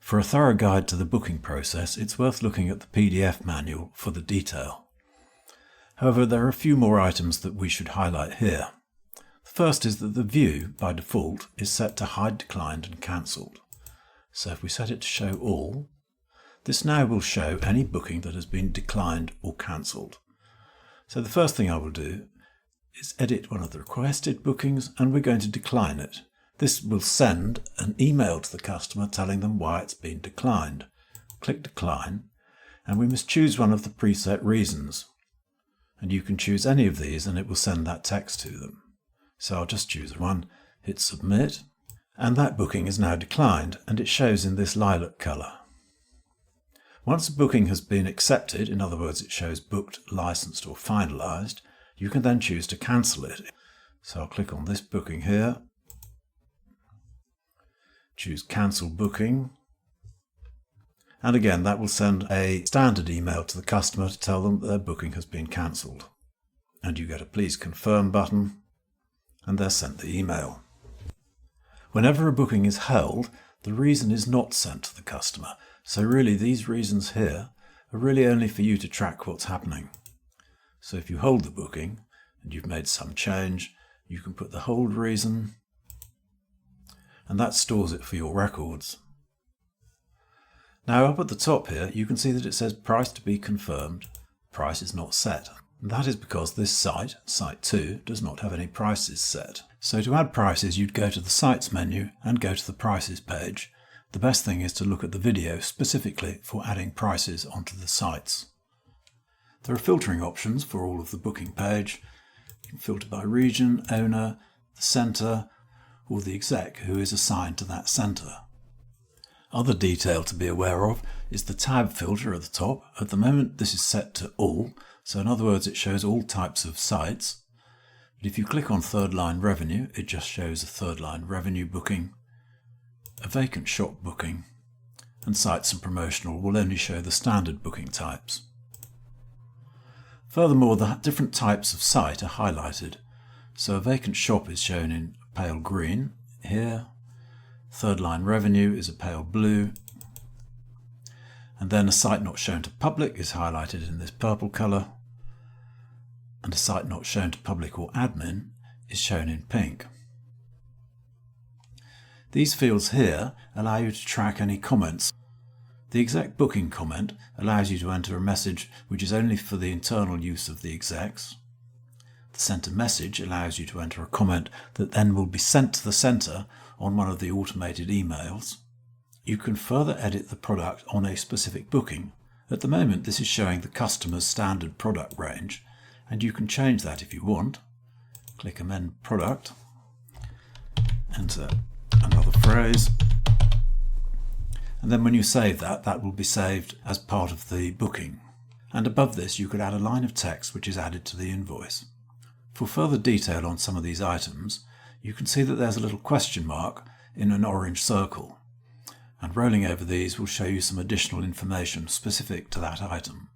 For a thorough guide to the booking process, it's worth looking at the PDF manual for the detail. However, there are a few more items that we should highlight here. The first is that the view, by default, is set to hide declined and cancelled. So if we set it to show all, this now will show any booking that has been declined or cancelled. So the first thing I will do is edit one of the requested bookings, and we're going to decline it. This will send an email to the customer telling them why it's been declined. Click decline, and we must choose one of the preset reasons. And you can choose any of these and it will send that text to them. So I'll just choose one, hit submit, and that booking is now declined, and it shows in this lilac colour. Once a booking has been accepted, in other words it shows booked, licensed or finalised, you can then choose to cancel it. So I'll click on this booking here, choose cancel booking, and again that will send a standard email to the customer to tell them that their booking has been cancelled. And you get a please confirm button, and they're sent the email. Whenever a booking is held, the reason is not sent to the customer. So really these reasons here are really only for you to track what's happening. So if you hold the booking and you've made some change, you can put the hold reason, and that stores it for your records. Now up at the top here you can see that it says price to be confirmed, price is not set. And that is because this site, Site 2, does not have any prices set. So to add prices you'd go to the Sites menu and go to the Prices page. The best thing is to look at the video specifically for adding prices onto the sites. There are filtering options for all of the booking page. You can filter by region, owner, the centre, or the exec who is assigned to that centre. Other detail to be aware of is the tab filter at the top. At the moment this is set to all, so in other words it shows all types of sites. But if you click on third line revenue, it just shows a third line revenue booking, a vacant shop booking, and sites and promotional will only show the standard booking types. Furthermore, the different types of site are highlighted. So a vacant shop is shown in pale green here, third line revenue is a pale blue, and then a site not shown to public is highlighted in this purple colour, and a site not shown to public or admin is shown in pink. These fields here allow you to track any comments. The exec booking comment allows you to enter a message which is only for the internal use of the execs. The centre message allows you to enter a comment that then will be sent to the centre on one of the automated emails. You can further edit the product on a specific booking. At the moment this is showing the customer's standard product range, and you can change that if you want. Click amend product, enter another phrase, and then when you save that, that will be saved as part of the booking. And above this you could add a line of text which is added to the invoice. For further detail on some of these items, you can see that there's a little question mark in an orange circle, and rolling over these will show you some additional information specific to that item.